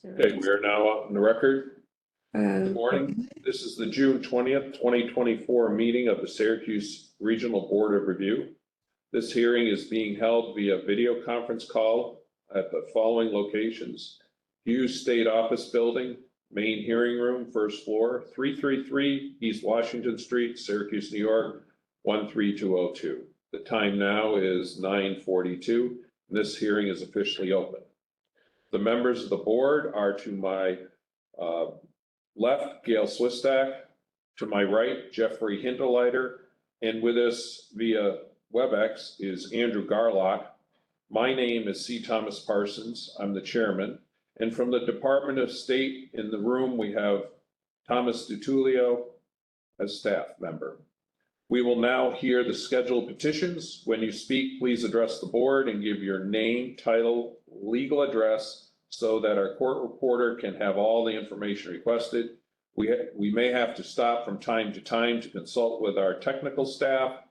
Okay, we are now on the record. Good Uh, morning. This is the June 20th, 2024 meeting of the Syracuse Regional Board of Review. This hearing is being held via video conference call at the following locations: Hughes State Office Building, Main Hearing Room, first floor, 333 East Washington Street, Syracuse, New York, 13202. The time now is 9:42. This hearing is officially open. The members of the board are to my left, Gail Swistack, to my right, Jeffrey Hindeleiter, and with us via WebEx is Andrew Garlock. My name is C. Thomas Parsons. I'm the chairman. And from the Department of State in the room, we have Thomas DiTullio as staff member. We will now hear the scheduled petitions. When you speak, please address the board and give your name, title, legal address so that our court reporter can have all the information requested. We may have to stop from time to consult with our technical staff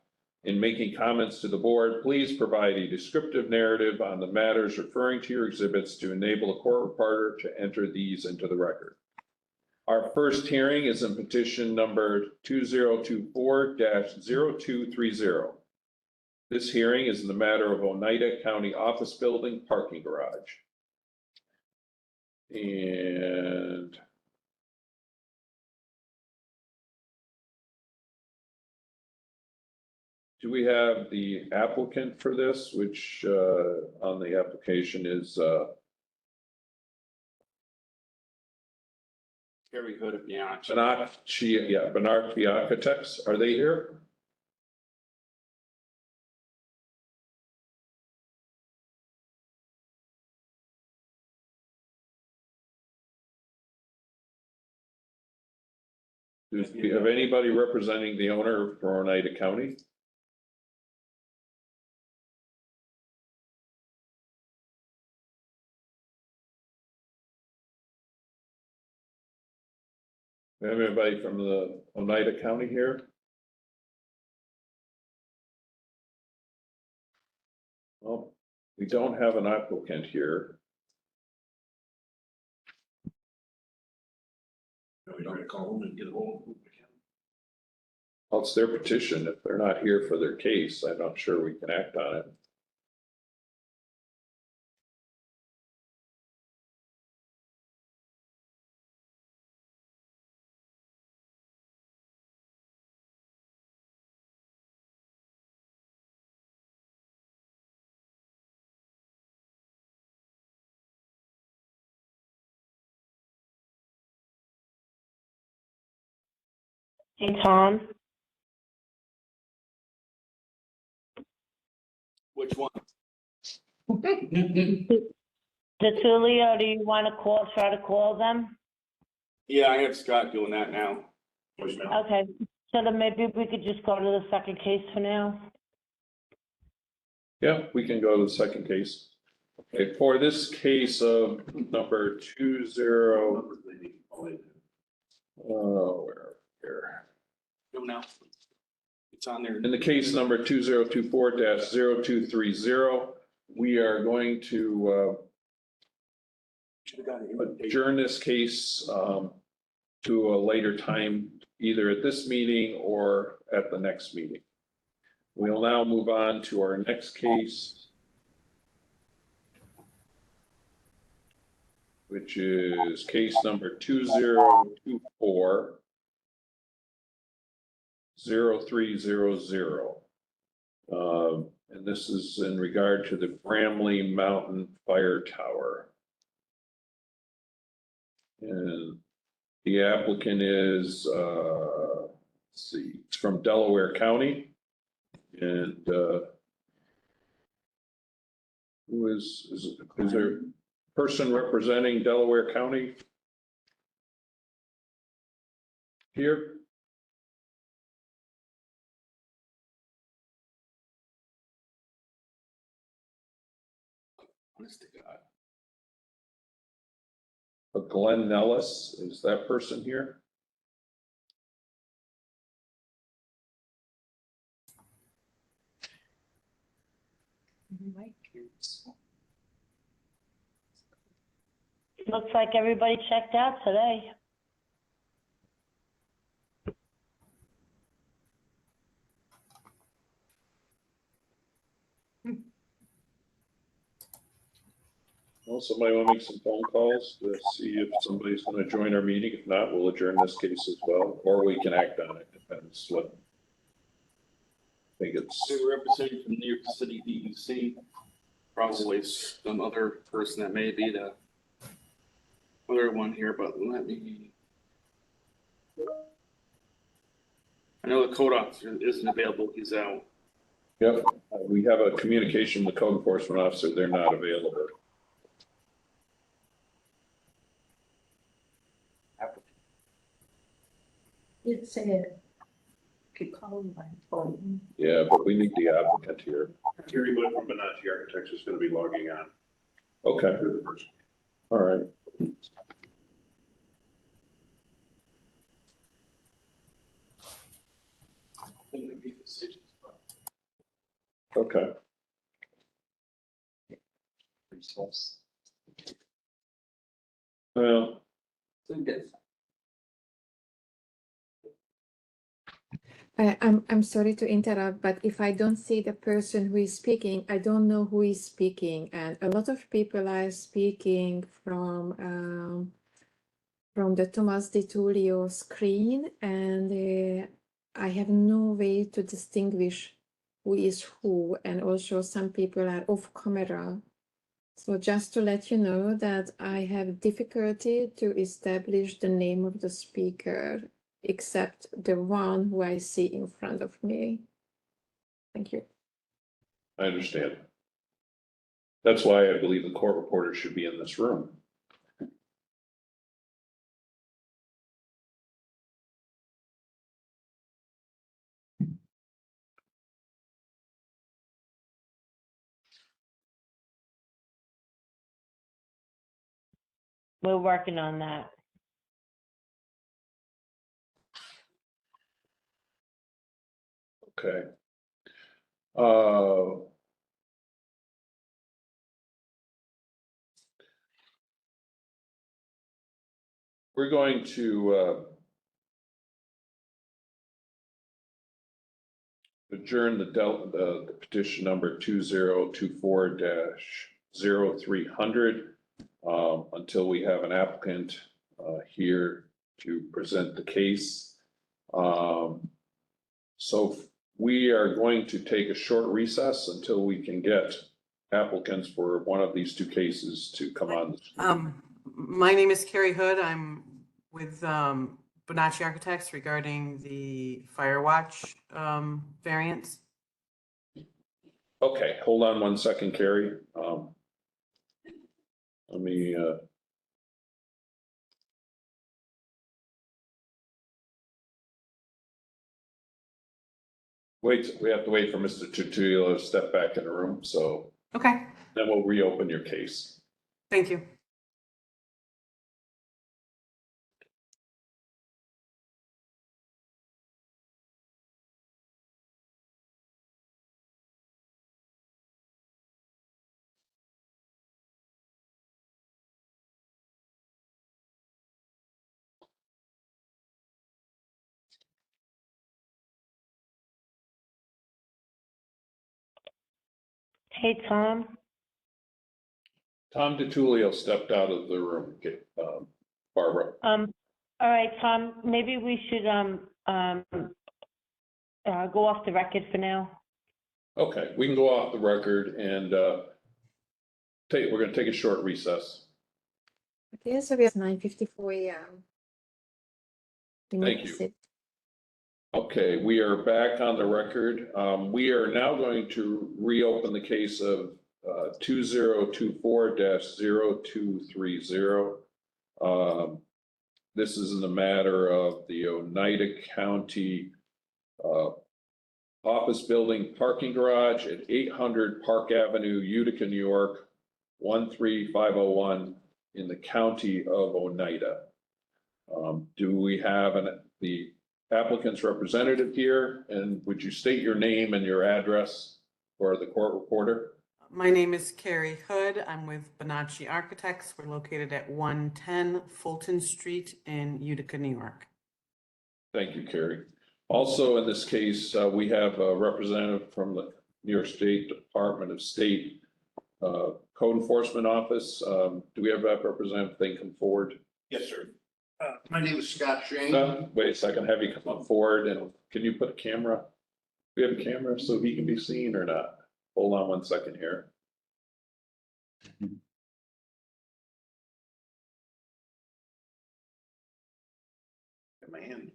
in making comments to the board. Please provide a descriptive narrative on the matters referring to your exhibits to enable a court reporter to enter these into the record. Our first hearing is in petition number 2024-0230. This hearing is in the matter of Oneida County Office Building Parking Garage. And do we have the applicant for this, which on the application is Very good at Bianchi. Benarchi Architects? Are they here? Do you have anybody representing the owner for Oneida County? Have anybody from the Oneida County here? Well, we don't have an applicant here. We don't call them and get a hold of them. Well, it's their petition. If they're not here for their case, I'm not sure we can act on it. Hey, Tom. Which one? DeTullio, do you want to try to call them? Yeah, I have Scott doing that now. Okay, so then maybe we could just go to the second case for now. Yeah, we can go to the second case. Okay, for this case of number 20, where? Go now. It's on there. In the case number 2024-0230, we are going to Should've got an invitation. adjourn this case to a later time, either at this meeting or at the next meeting. We'll now move on to our next case, which is case number 2024-0300. And this is in regard to the Bramley Mountain Fire Tower. And the applicant is, let's see, it's from Delaware County. And who is there a person representing Delaware County here? Honest to God. But Glenn Nellis, is that person here? Looks like everybody checked out today. Well, somebody want to make some phone calls to see if somebody's going to join our meeting? If not, we'll adjourn this case as well, or we can act on it, depends what. I think it's, They were representing from New York City DEC, probably some other person that may be the other one here, but let me. I know the code officer isn't available, he's out. yep, we have a communication with the code enforcement officer, they're not available. It said, could call him by phone. Yeah, but we need the applicant here. Terry Wood from Bonacci Architects is going to be logging on Okay, through the person. all right. Okay. Well, I'm sorry to interrupt, but if I don't see the person who is speaking, I don't know who is speaking. And a lot of people are speaking from the Thomas Di Tullio screen, and I have no way to distinguish who is who. And also some people are off camera. So just to let you know that I have difficulty to establish the name of the speaker, except the one who I see in front of me. Thank you. I understand. That's why I believe the court reporter should be in this room. We're working on that. Okay. We're going to adjourn the petition number 2024-0300 until we have an applicant here to present the case. So we are going to take a short recess until we can get applicants for one of these two cases to come on. My name is Carrie Hood. I'm with Bonacci Architects regarding the Fire Watch variance. Okay, hold on one second, Carrie. Let me wait, we have to wait for Mr. Tuttulio to step back in the room, so Okay, then we'll reopen your case. thank you. Hey, Tom. Tom DiTullio stepped out of the room, Barbara. All right, Tom, maybe we should, go off the record for now. Okay, we can go off the record and we're gonna take a short recess. Okay, so we have 9:54 a.m. Thank you. Okay, we are back on the record. We are now going to reopen the case of 2024-0230. This is in the matter of the Oneida County office building parking garage at 800 Park Avenue, Utica, New York, 13501 in the county of Oneida. Do we have the applicant's representative here, and would you state your name and your address for the court reporter? My name is Carrie Hood. I'm with Bonacci Architects. We're located at 110 Fulton Street in Utica, New York. Thank you, Carrie. Also, in this case, we have a representative from the New York State Department of State Code Enforcement Office. Do we have that representative? They come forward. Yes, sir. My name is Scott Shane. Wait a second, have you come up forward and can you put a camera? Do we have a camera so he can be seen or not? Hold on one second here. In my hand.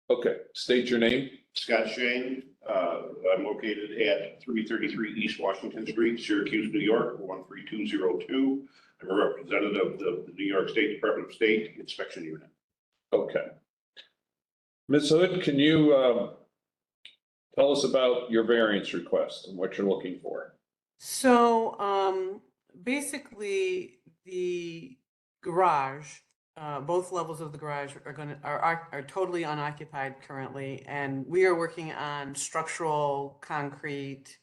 Okay, state your name. Scott Shane. I'm located at 333 East Washington Street, Syracuse, New York, 13202. I'm a representative of the New York State Department of State Inspection Unit. Okay. Ms. Hood, can you tell us about your variance request and what you're looking for? So basically the garage, both levels of the garage are totally unoccupied currently, and we are working on structural concrete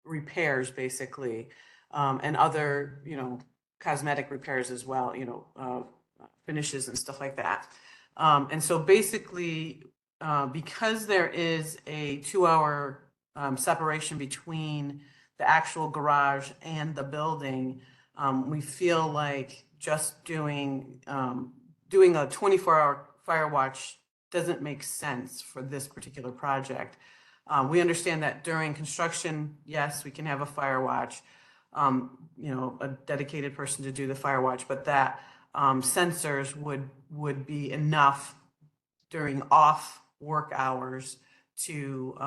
repairs basically, and other, cosmetic repairs as well, finishes and stuff like that. And so basically, because there is a 2-hour separation between the actual garage and the building, we feel like just doing a 24-hour fire watch doesn't make sense for this particular project. We understand that during construction, yes, we can have a fire watch, a dedicated person to do the fire watch, but that sensors would be enough during off work hours to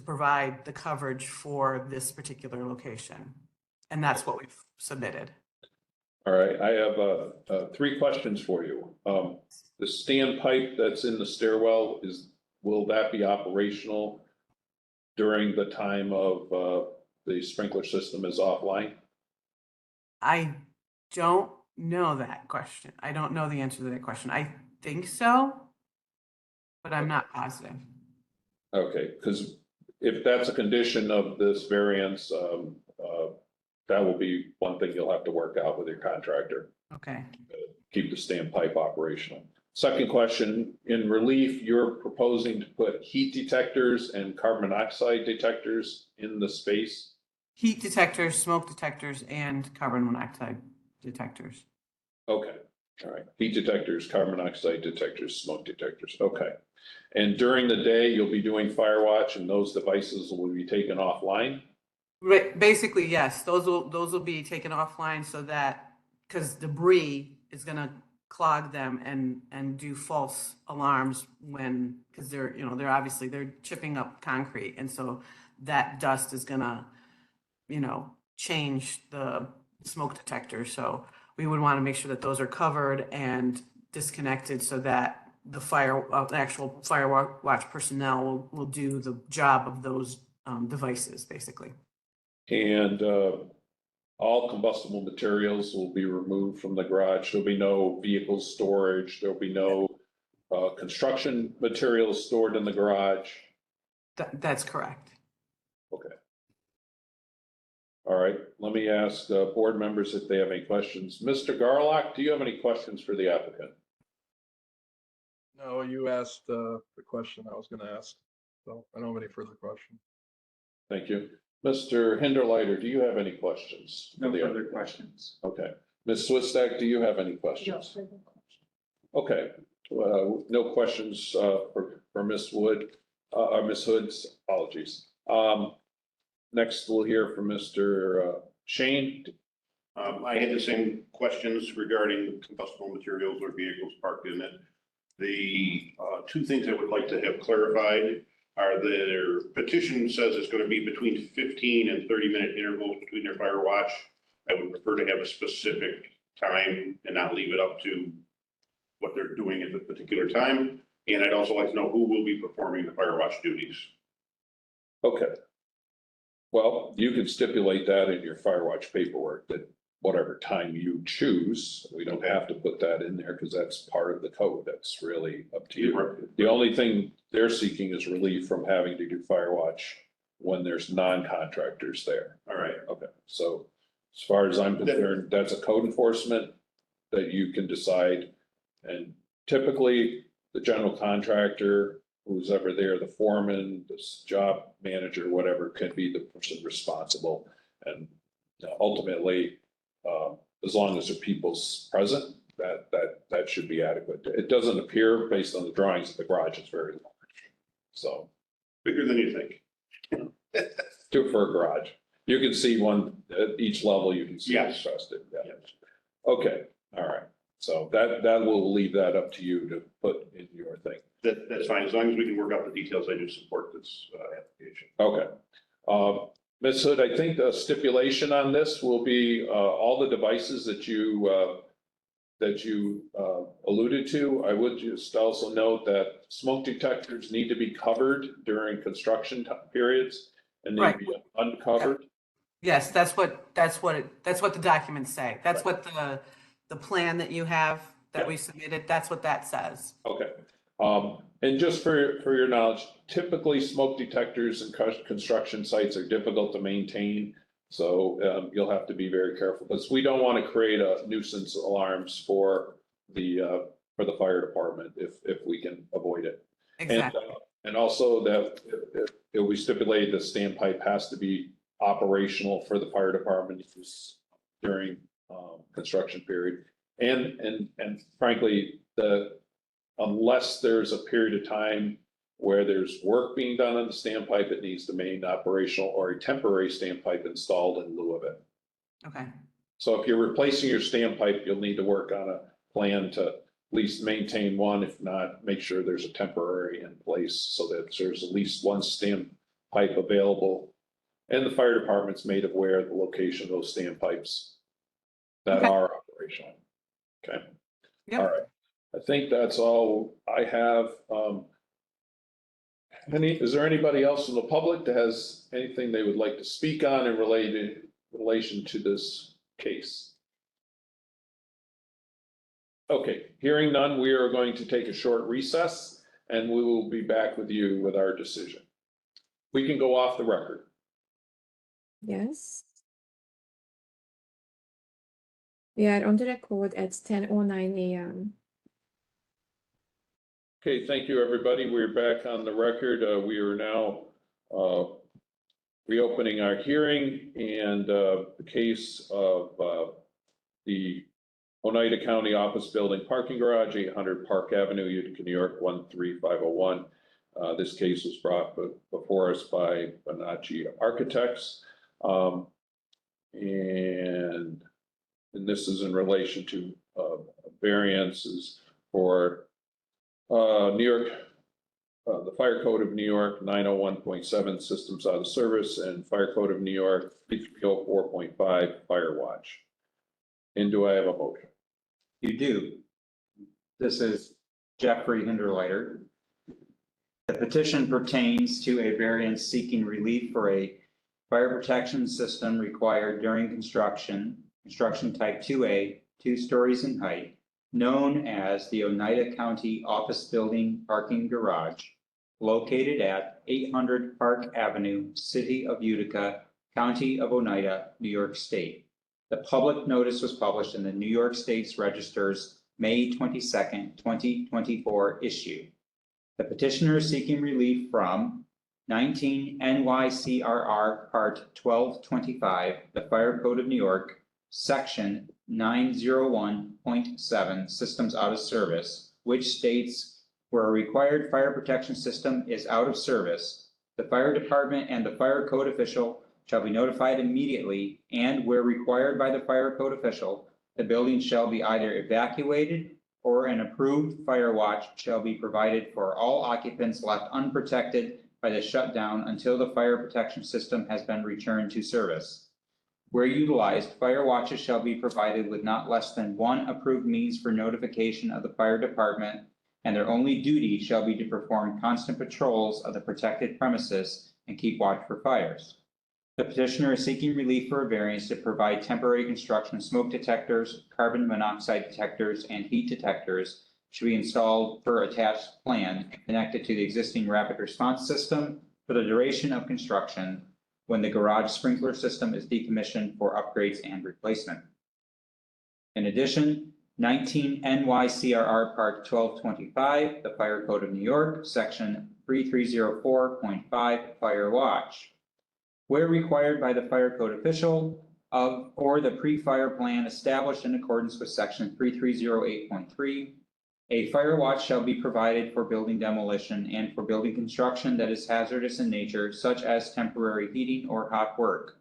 provide the coverage for this particular location. And that's what we've submitted. All right, I have 3 questions for you. The standpipe that's in the stairwell, will that be operational during the time of the sprinkler system is offline? I don't know that question. I don't know the answer to that question. I think so, but I'm not positive. Okay, because if that's a condition of this variance, that will be one thing you'll have to work out with your contractor. Okay. Keep the standpipe operational. Second question, in relief, you're proposing to put heat detectors and carbon monoxide detectors in the space? Heat detectors, smoke detectors, and carbon monoxide detectors. Okay, all right. Heat detectors, carbon monoxide detectors, smoke detectors. Okay. And during the day, you'll be doing fire watch and those devices will be taken offline? Right, basically, yes, those will be taken offline so that, because debris is gonna clog them and do false alarms because they're obviously they're chipping up concrete, and so that dust is gonna, change the smoke detector. So we would want to make sure that those are covered and disconnected so that the actual fire watch personnel will do the job of those devices, basically. And all combustible materials will be removed from the garage. There'll be no vehicle storage. There'll be no construction materials stored in the garage. That's correct. Okay. All right, let me ask board members if they have any questions. Mr. Garlock, do you have any questions for the applicant? No, you asked the question I was going to ask, so I don't have any further questions. Thank you. Mr. Hinderleiter, do you have any questions? No further questions. Okay. Ms. Swistak, do you have any questions? Okay, no questions for Ms. Wood, or Ms. Hood's, apologies. Next, we'll hear from Mr. Shane. I had the same questions regarding combustible materials or vehicles parked in it. The 2 things I would like to have clarified are their petition says it's going to be between 15 and 30-minute intervals between their fire watch. I would prefer to have a specific time and not leave it up to what they're doing at the particular time. And I'd also like to know who will be performing the fire watch duties. Okay. Well, you can stipulate that in your fire watch paperwork that whatever time you choose. We don't have to put that in there because that's part of the code. That's really up to you. The only thing they're seeking is relief from having to do fire watch when there's non-contractors there. All right. Okay, so as far as I'm concerned, that's a code enforcement that you can decide. And typically, the general contractor, who's ever there, the foreman, this job manager, whatever, can be the person responsible. And ultimately, as long as there are people's present, that should be adequate. It doesn't appear, based on the drawings, that the garage is very large. So, Bigger than you think. do it for a garage. You can see one at each level, you can see Yes. it's trusted. Yeah. Yes. Okay, all right. So that will leave that up to you to put in your thing. That's fine. As long as we can work out the details, I do support this application. Okay. Ms. Hood, I think the stipulation on this will be all the devices that you alluded to. I would just also note that smoke detectors need to be covered during construction periods and need to be uncovered. Yes, that's what the documents say. That's what the plan that you have that we submitted, that's what that says. Okay. And just for your knowledge, typically smoke detectors and construction sites are difficult to maintain. So you'll have to be very careful because we don't want to create a nuisance alarms for the fire department if we can avoid it. Exactly. And also that it we stipulate the standpipe has to be operational for the fire department during construction period. And frankly, unless there's a period of time where there's work being done on the standpipe, it needs to remain operational or a temporary standpipe installed in lieu of it. Okay. So if you're replacing your standpipe, you'll need to work on a plan to at least maintain one, if not, make sure there's a temporary in place so that there's at least one standpipe available. And the fire department's made aware of the location of those standpipes that are operational. Okay. Yep. All right. I think that's all I have. Is there anybody else in the public that has anything they would like to speak on in relation to this case? Okay, hearing none, we are going to take a short recess and we will be back with you with our decision. We can go off the record. Yes. We are on the record at 10:09 a.m. Okay, thank you, everybody. We're back on the record. We are now reopening our hearing and the case of the Oneida County Office Building Parking Garage, 800 Park Avenue, Utica, New York, 13501. This case was brought before us by Bonacci Architects. And this is in relation to variances for New York, the Fire Code of New York 901.7 systems out of service and Fire Code of New York 3304.5 fire watch. And do I have a motion? You do. This is Jeffrey Hinderleiter. The petition pertains to a variance seeking relief for a fire protection system required during construction type 2A, 2 stories in height, known as the Oneida County Office Building Parking Garage, located at 800 Park Avenue, City of Utica, County of Oneida, New York State. The public notice was published in the New York State's Register's May 22nd, 2024 issue. The petitioner is seeking relief from 19 NYCRR Part 1225, the Fire Code of New York, Section 901.7, Systems Out of Service, which states where a required fire protection system is out of service, the fire department and the fire code official shall be notified immediately, and where required by the fire code official, the building shall be either evacuated or an approved fire watch shall be provided for all occupants left unprotected by the shutdown until the fire protection system has been returned to service. Where utilized, fire watches shall be provided with not less than one approved means for notification of the fire department, and their only duty shall be to perform constant patrols of the protected premises and keep watch for fires. The petitioner is seeking relief for a variance to provide temporary construction smoke detectors, carbon monoxide detectors, and heat detectors should be installed per attached plan and connected to the existing rapid response system for the duration of construction when the garage sprinkler system is decommissioned for upgrades and replacement. In addition, 19 NYCRR Part 1225, the Fire Code of New York, Section 3304.5 Fire Watch. Where required by the fire code official of or the pre-fire plan established in accordance with Section 3308.3, a fire watch shall be provided for building demolition and for building construction that is hazardous in nature, such as temporary heating or hot work.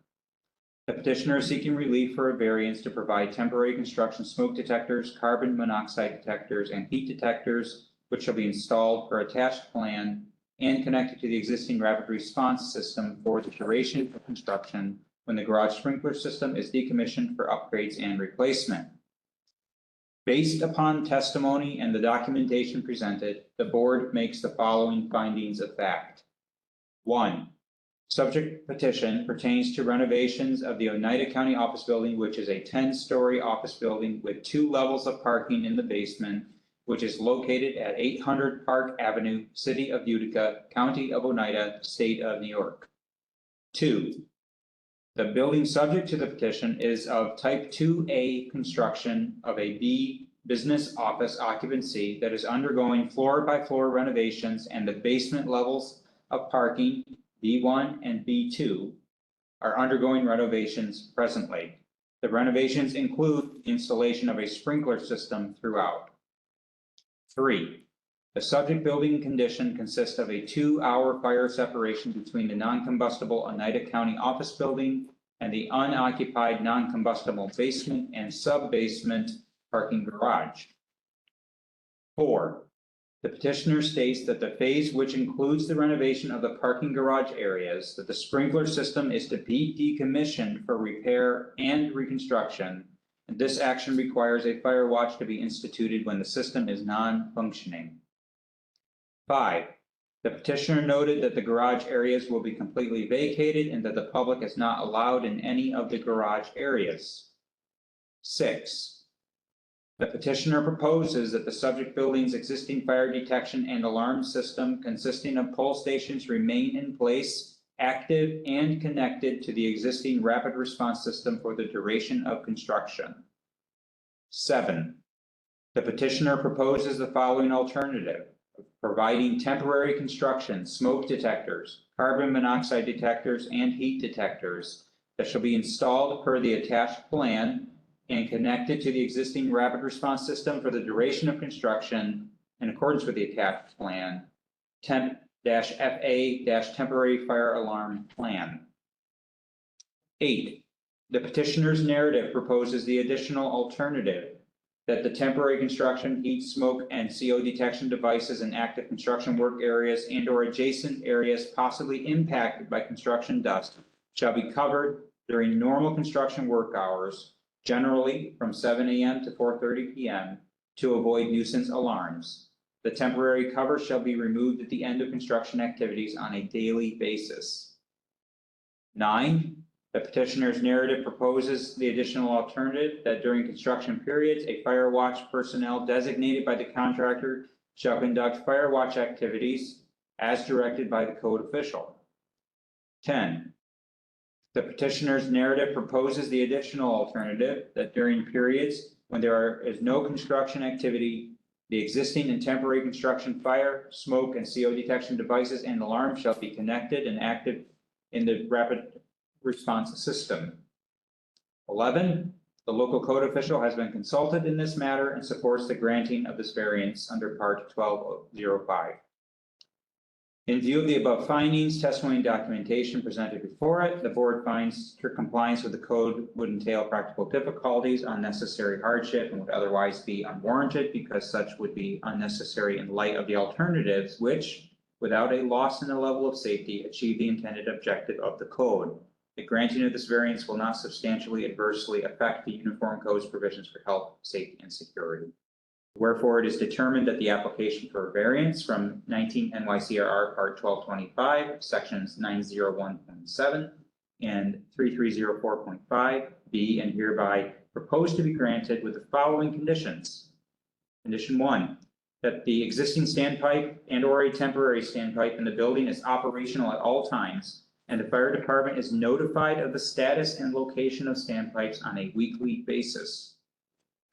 The petitioner is seeking relief for a variance to provide temporary construction smoke detectors, carbon monoxide detectors, and heat detectors, which shall be installed per attached plan and connected to the existing rapid response system for the duration of construction when the garage sprinkler system is decommissioned for upgrades and replacement. Based upon testimony and the documentation presented, the board makes the following findings of fact. 1. Subject petition pertains to renovations of the Oneida County Office Building, which is a 10-story office building with 2 levels of parking in the basement, which is located at 800 Park Avenue, City of Utica, County of Oneida, State of New York. 2. The building subject to the petition is of type 2A construction of a B business office occupancy that is undergoing floor by floor renovations, and the basement levels of parking B1 and B2 are undergoing renovations presently. The renovations include installation of a sprinkler system throughout. 3. The subject building condition consists of a 2-hour fire separation between the non-combustible Oneida County office building and the unoccupied non-combustible basement and sub-basement parking garage. 4. The petitioner states that the phase which includes the renovation of the parking garage areas, that the sprinkler system is to be decommissioned for repair and reconstruction, and this action requires a fire watch to be instituted when the system is non-functioning. 5. The petitioner noted that the garage areas will be completely vacated and that the public is not allowed in any of the garage areas. 6. The petitioner proposes that the subject building's existing fire detection and alarm system consisting of pull stations remain in place, active and connected to the existing rapid response system for the duration of construction. 7. The petitioner proposes the following alternative: providing temporary construction smoke detectors, carbon monoxide detectors, and heat detectors that shall be installed per the attached plan and connected to the existing rapid response system for the duration of construction in accordance with the attached plan, temp-FA-temporary fire alarm plan. 8. The petitioner's narrative proposes the additional alternative that the temporary construction, heat, smoke, and CO detection devices in active construction work areas and or adjacent areas possibly impacted by construction dust shall be covered during normal construction work hours, generally from 7 a.m. to 4:30 p.m. to avoid nuisance alarms. The temporary cover shall be removed at the end of construction activities on a daily basis. 9. The petitioner's narrative proposes the additional alternative that during construction periods, a fire watch personnel designated by the contractor shall conduct fire watch activities as directed by the code official. 10. The petitioner's narrative proposes the additional alternative that during periods when there is no construction activity, the existing and temporary construction fire, smoke, and CO detection devices and alarms shall be connected and active in the rapid response system. 11. The local code official has been consulted in this matter and supports the granting of this variance under Part 1205. In view of the above findings, testimony, and documentation presented before it, the board finds strict compliance with the code would entail practical difficulties, unnecessary hardship, and would otherwise be unwarranted because such would be unnecessary in light of the alternatives which, without a loss in the level of safety, achieve the intended objective of the code. The granting of this variance will not substantially adversely affect the Uniform Code's provisions for health, safety, and security. Wherefore, it is determined that the application for a variance from 19 NYCRR Part 1225, Sections 901.7, and 3304.5, be and hereby proposed to be granted with the following conditions. Condition 1, that the existing standpipe and/or a temporary standpipe in the building is operational at all times, and the fire department is notified of the status and location of standpipes on a weekly basis.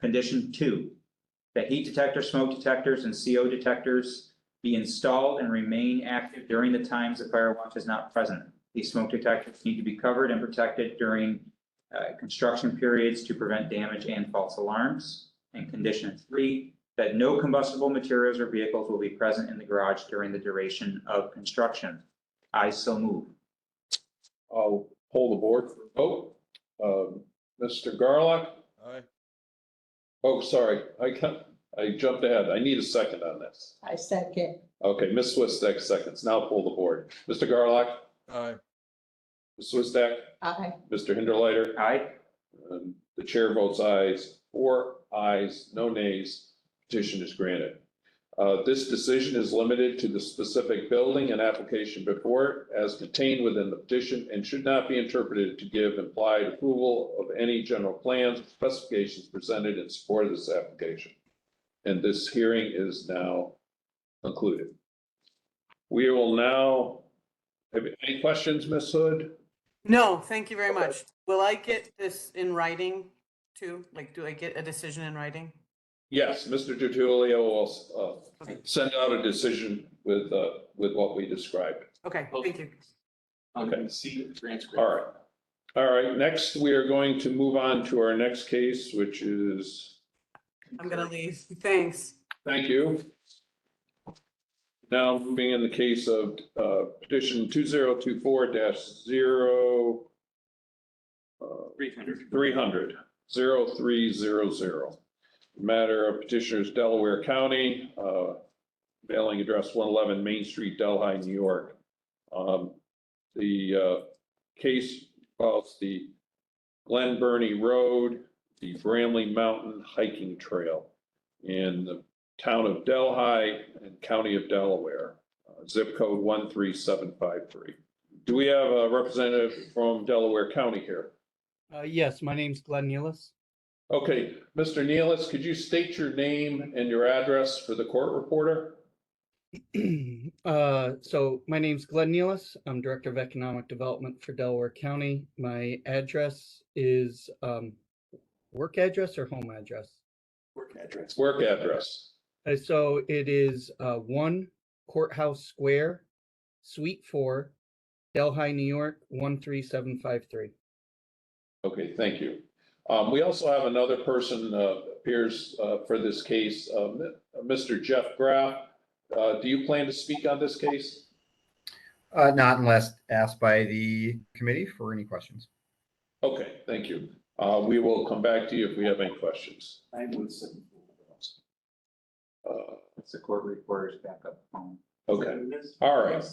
Condition 2, that heat detector, smoke detectors, and CO detectors be installed and remain active during the times the fire watch is not present. These smoke detectors need to be covered and protected during construction periods to prevent damage and false alarms. And condition 3, that no combustible materials or vehicles will be present in the garage during the duration of construction. I so move. I'll poll the board for a vote. Mr. Garlock? Aye. Oh, sorry, I jumped ahead. I need a second on this. I second. Okay, Ms. Swistak seconds. Now pull the board. Mr. Garlock? Aye. Ms. Swistak? Aye. Mr. Hinderleiter? Aye. The chair votes ayes, 4 ayes, no nays. Petition is granted. This decision is limited to the specific building and application before it as contained within the petition and should not be interpreted to give implied approval of any general plans or specifications presented in support of this application. And this hearing is now concluded. We will now, have any questions, Ms. Hood? No, thank you very much. Will I get this in writing too? Like, do I get a decision in writing? Yes, Mr. DiTullio will send out a decision with what we described. Okay, thank you. Okay. See the transcript. All right. All right, next we are going to move on to our next case, which is, I'm gonna leave. Thanks. thank you. Now moving in the case of petition 2024-0 300. 0300. Matter of petitioners Delaware County, mailing address 111 Main Street, Delhi, New York. The case involves the Glen Burnie Road, the Bramley Mountain Hiking Trail in the town of Delhi and county of Delaware, zip code 13753. Do we have a representative from Delaware County here? Yes, my name's Glenn Nealis. Okay, Mr. Nealis, could you state your name and your address for the court reporter? So my name's Glenn Nealis. I'm Director of Economic Development for Delaware County. My address is work address or home address? Work address. Work address. So it is 1 Courthouse Square, Suite 4, Delhi, New York, 13753. Okay, thank you. We also have another person appears for this case, Mr. Jeff Graff. Do you plan to speak on this case? Not unless asked by the committee for any questions. Okay, thank you. We will come back to you if we have any questions. It's the court reporter's backup phone. Okay, all right.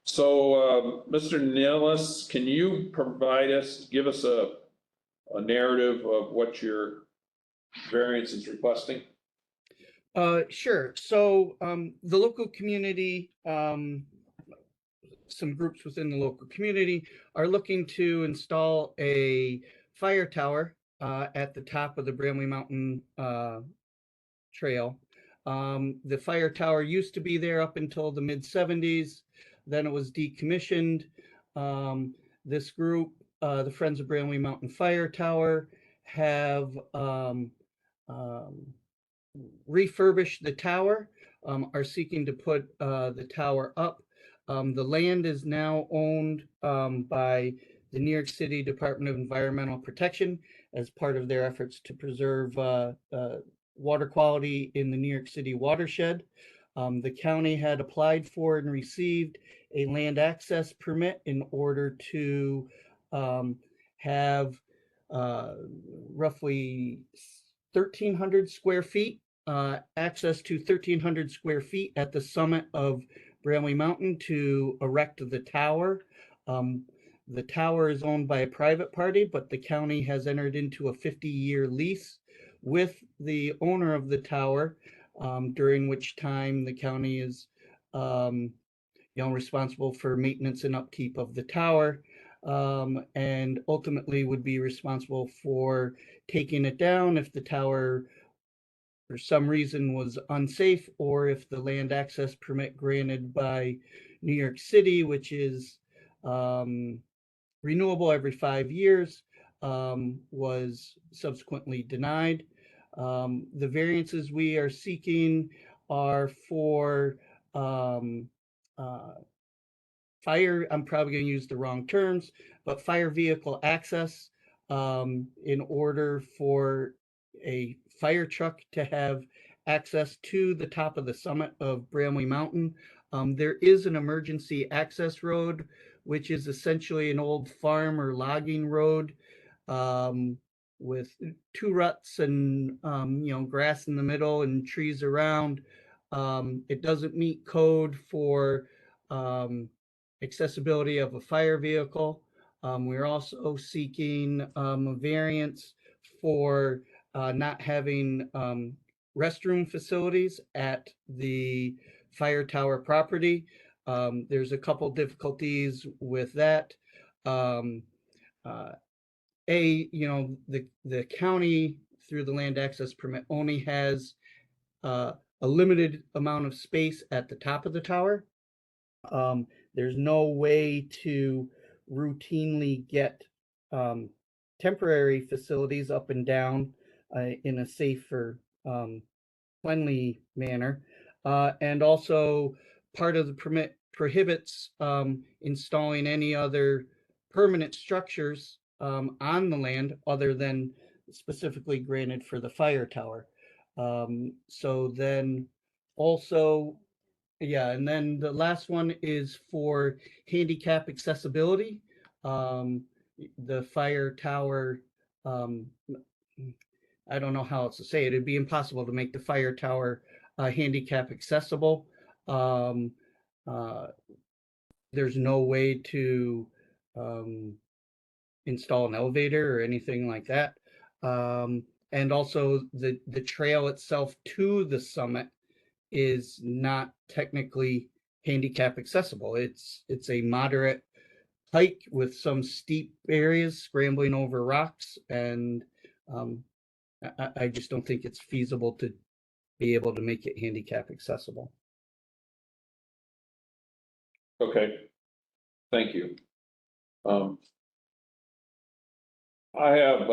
So, Mr. Nealis, can you give us a narrative of what your variance is requesting? Sure. So the local community, some groups within the local community are looking to install a fire tower at the top of the Bramley Mountain Trail. The fire tower used to be there up until the mid-70s. Then it was decommissioned. This group, the Friends of Bramley Mountain Fire Tower, have refurbished the tower, are seeking to put the tower up. The land is now owned by the New York City Department of Environmental Protection as part of their efforts to preserve water quality in the New York City watershed. The county had applied for and received a land access permit in order to have roughly 1,300 square feet, access to 1,300 square feet at the summit of Bramley Mountain to erect the tower. The tower is owned by a private party, but the county has entered into a 50-year lease with the owner of the tower, during which time the county is responsible for maintenance and upkeep of the tower. and ultimately would be responsible for taking it down if the tower for some reason was unsafe, or if the land access permit granted by New York City, which is renewable every 5 years, was subsequently denied. The variances we are seeking are for fire, I'm probably going to use the wrong terms, but fire vehicle access, in order for a fire truck to have access to the top of the summit of Bramley Mountain. There is an emergency access road, which is essentially an old farm or logging road, with two ruts and, grass in the middle and trees around. It doesn't meet code for, accessibility of a fire vehicle. We're also seeking a variance for not having restroom facilities at the fire tower property. There's a couple difficulties with that. The county through the land access permit only has a limited amount of space at the top of the tower. There's no way to routinely get temporary facilities up and down in a safe or cleanly manner. And also, part of the permit prohibits installing any other permanent structures on the land other than specifically granted for the fire tower. So then also, yeah, and then the last one is for handicap accessibility. The fire tower, I don't know how else to say it. It'd be impossible to make the fire tower handicap accessible. There's no way to install an elevator or anything like that. And also the trail itself to the summit is not technically handicap accessible. It's a moderate hike with some steep areas scrambling over rocks, and I just don't think it's feasible to be able to make it handicap accessible. Okay, thank you. I have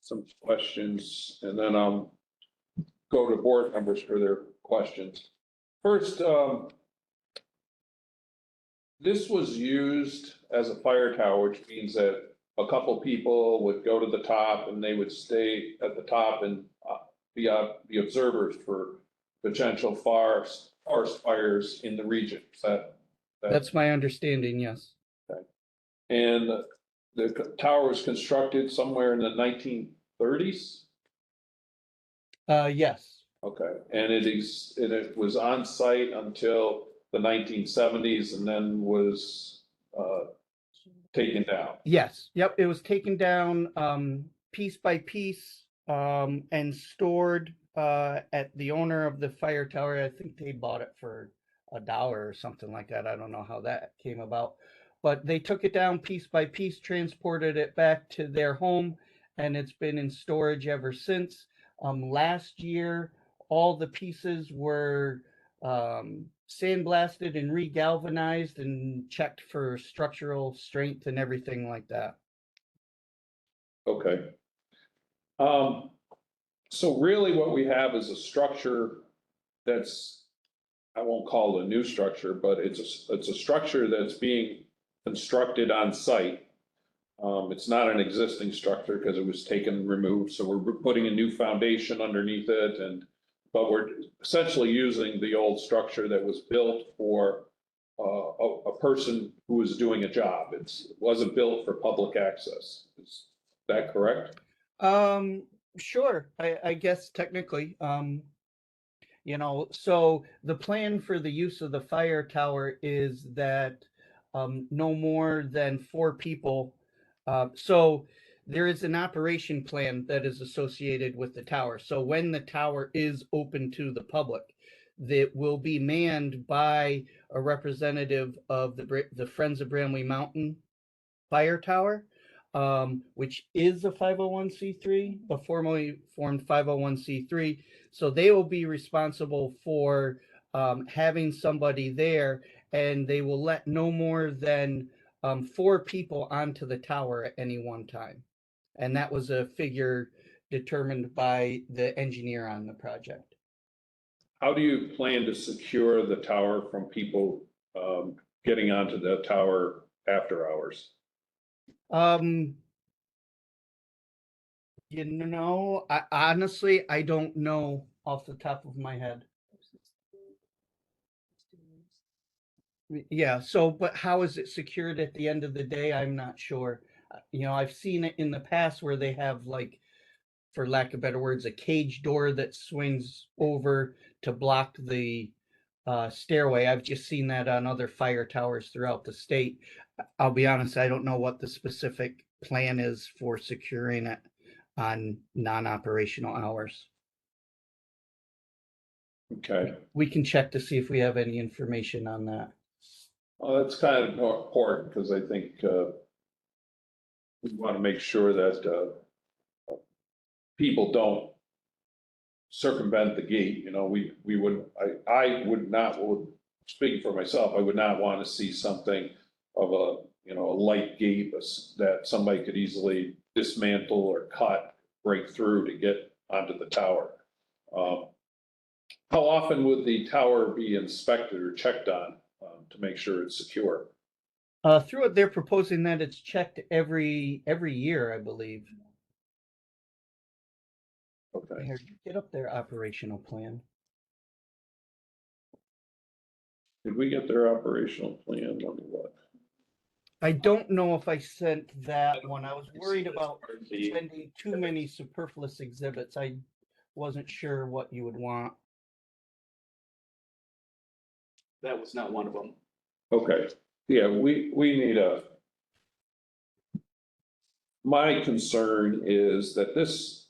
some questions, and then I'll go to board members for their questions. First, this was used as a fire tower, which means that a couple people would go to the top and they would stay at the top and be observers for potential forest fires in the region. That's my understanding, yes. Okay. And the tower was constructed somewhere in the 1930s? Yes. Okay, and it was on site until the 1970s and then was taken down? Yes, yep, it was taken down piece by piece and stored at the owner of the fire tower. I think they bought it for $1 or something like that. I don't know how that came about, but they took it down piece by piece, transported it back to their home, and it's been in storage ever since. Last year, all the pieces were sandblasted and regalvanized and checked for structural strength and everything like that. Okay. So really what we have is a structure that's, I won't call it a new structure, but it's a structure that's being constructed on site. It's not an existing structure because it was taken and removed, so we're putting a new foundation underneath it, but we're essentially using the old structure that was built for a person who was doing a job. It wasn't built for public access. Is that correct? Sure, I guess technically. So the plan for the use of the fire tower is that no more than 4 people. So there is an operation plan that is associated with the tower. So when the tower is open to the public, that will be manned by a representative of the Friends of Bramley Mountain Fire Tower, which is a 501c3, a formally formed 501c3. So they will be responsible for having somebody there, and they will let no more than 4 people onto the tower at any one time. And that was a figure determined by the engineer on the project. How do you plan to secure the tower from people getting onto the tower after hours? You know, honestly, I don't know off the top of my head. Yeah, so, but how is it secured at the end of the day? I'm not sure. You know, I've seen it in the past where they have, like, for lack of better words, a cage door that swings over to block the stairway. I've just seen that on other fire towers throughout the state. I'll be honest, I don't know what the specific plan is for securing it on non-operational hours. Okay, We can check to see if we have any information on that. well, that's kind of important because I think we want to make sure that people don't circumvent the gate. You know, we would, I would not, speaking for myself, I would not want to see something of a, you know, a light gate that somebody could easily dismantle or cut, break through to get onto the tower. How often would the tower be inspected or checked on to make sure it's secure? Through it, they're proposing that it's checked every year, I believe. Okay. Here, get up their operational plan. Did we get their operational plan? Let me look. I don't know if I sent that one. I was worried about sending too many superfluous exhibits. I wasn't sure what you would want. That was not one of them. Okay, yeah, we need my concern is that this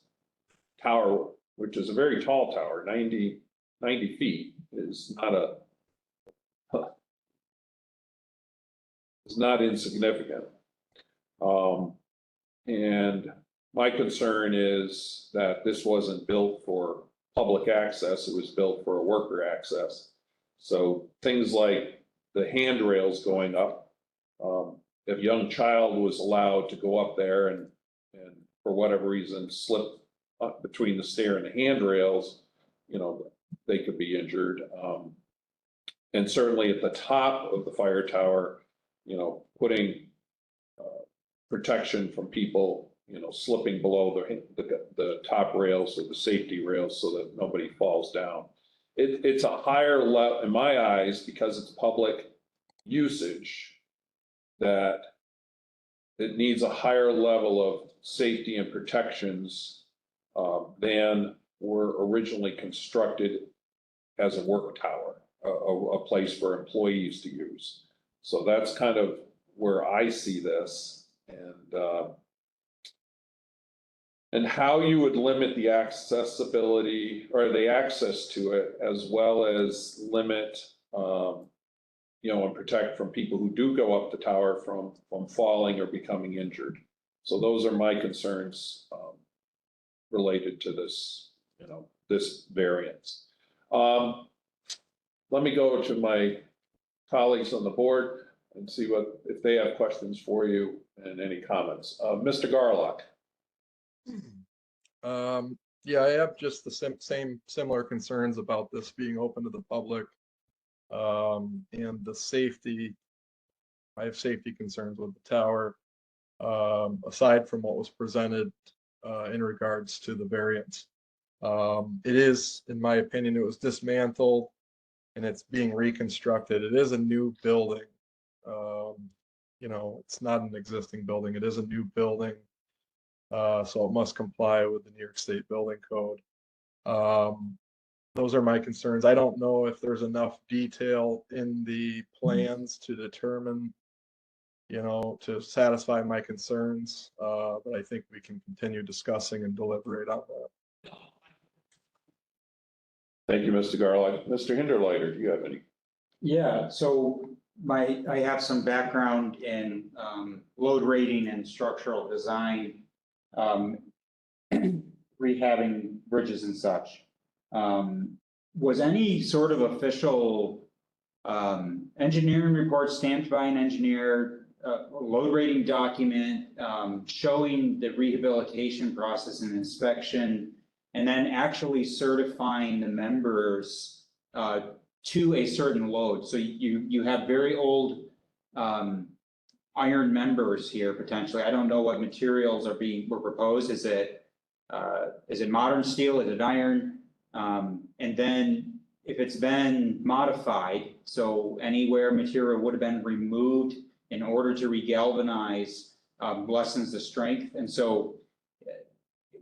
tower, which is a very tall tower, 90 feet, is not insignificant. And my concern is that this wasn't built for public access, it was built for a worker access. So things like the handrails going up, if a young child was allowed to go up there and for whatever reason slip up between the stair and the handrails, you know, they could be injured. And certainly at the top of the fire tower, you know, putting protection from people, you know, slipping below the top rails or the safety rails so that nobody falls down. It's a higher level, in my eyes, because it's public usage, that it needs a higher level of safety and protections than were originally constructed as a work tower, a place for employees to use. So that's kind of where I see this, and how you would limit the accessibility or the access to it, as well as limit, you know, and protect from people who do go up the tower from falling or becoming injured. So those are my concerns related to this, you know, this variance. Let me go to my colleagues on the board and see if they have questions for you and any comments. Mr. Garlock. Yeah, I have just the same similar concerns about this being open to the public. And the safety, I have safety concerns with the tower, aside from what was presented in regards to the variance. It is, in my opinion, it was dismantled and it's being reconstructed. It is a new building. You know, it's not an existing building. It is a new building. So it must comply with the New York State Building Code. Those are my concerns. I don't know if there's enough detail in the plans to determine, you know, to satisfy my concerns, but I think we can continue discussing and deliberate on that. Thank you, Mr. Garlock. Mr. Hinderleiter, do you have any? Yeah, so I have some background in load rating and structural design, rehabbing bridges and such. Was any sort of official engineering report stamped by an engineer, load rating document, showing the rehabilitation process and inspection, and then actually certifying the members to a certain load? So you have very old iron members here potentially. I don't know what materials were proposed. Is it modern steel? Is it iron? And then if it's been modified, so anywhere material would have been removed in order to regalvanize, lessens the strength. And so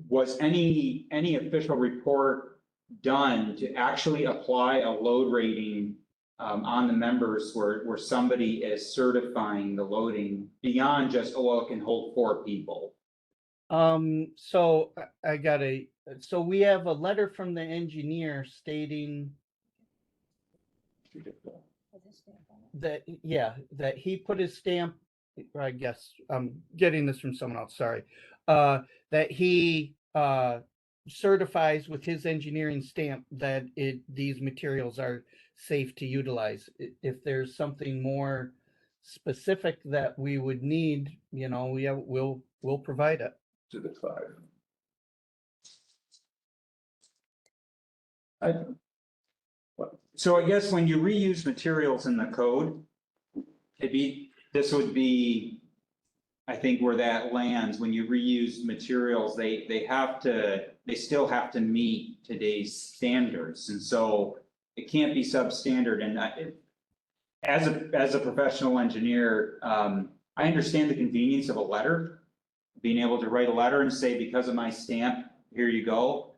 was any official report done to actually apply a load rating on the members where somebody is certifying the loading beyond just, oh, well, it can hold 4 people? So so we have a letter from the engineer stating that, yeah, that he put his stamp, or I guess I'm getting this from someone else, sorry, that he certifies with his engineering stamp that these materials are safe to utilize. If there's something more specific that we would need, you know, we'll provide it. To the 5. So I guess when you reuse materials in the code, this would be, I think, where that lands. When you reuse materials, they still have to meet today's standards. And so it can't be substandard. And as a professional engineer, I understand the convenience of a letter, being able to write a letter and say, because of my stamp, here you go.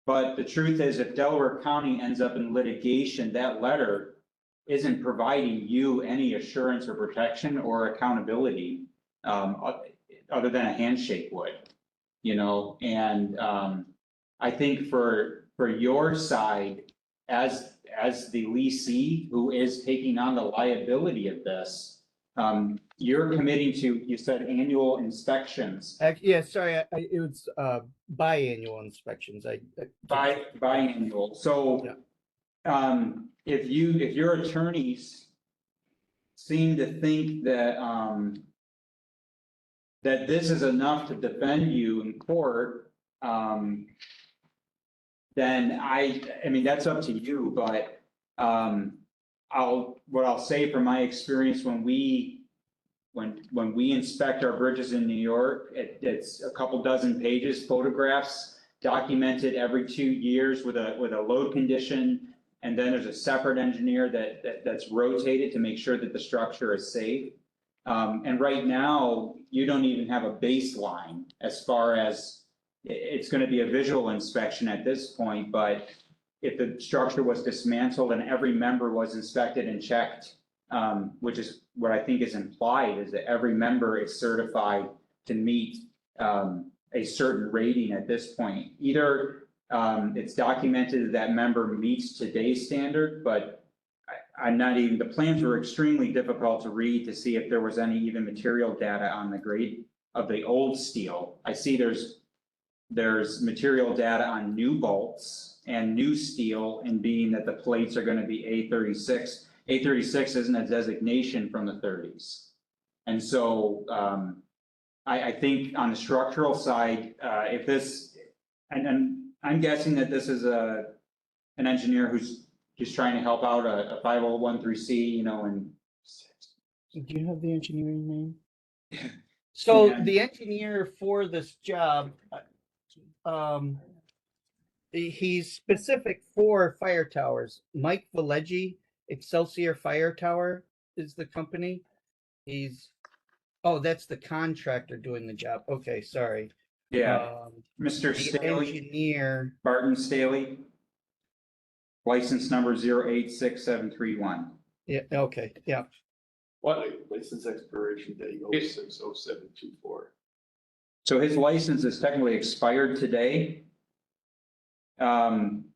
But the truth is, if Delaware County ends up in litigation, that letter isn't providing you any assurance or protection or accountability, other than a handshake would, you know. And I think for your side, as the leasee who is taking on the liability of this, you're committing to, you said, annual inspections. Yeah, sorry, it was biannual inspections. Biannual. So if your attorneys seem to think that that this is enough to defend you in court, then I mean, that's up to you. But what I'll say from my experience, when we inspect our bridges in New York, it's a couple dozen pages, photographs documented every 2 years with a load condition. And then there's a separate engineer that's rotated to make sure that the structure is safe. And right now, you don't even have a baseline as far as it's going to be a visual inspection at this point. But if the structure was dismantled and every member was inspected and checked, which is what I think is implied, is that every member is certified to meet a certain rating at this point. Either it's documented that member meets today's standard, but I'm not even, the plans were extremely difficult to read to see if there was any even material data on the grade of the old steel. I see there's material data on new bolts and new steel, and being that the plates are going to be A36. A36 isn't a designation from the 30s. And so I think on the structural side, if this, and I'm guessing that this is an engineer who's just trying to help out a 5013C, you know, and. Do you have the engineering name? So Yeah. the engineer for this job, he's specific for fire towers. Mike Valleggi, Excelsior Fire Tower is the company. Oh, that's the contractor doing the job. Okay, sorry. Yeah, Mr. The Staley, engineer, Barton Staley, license number 086731. yeah, okay, yeah. What license expiration date? 060724. So his license is technically expired today.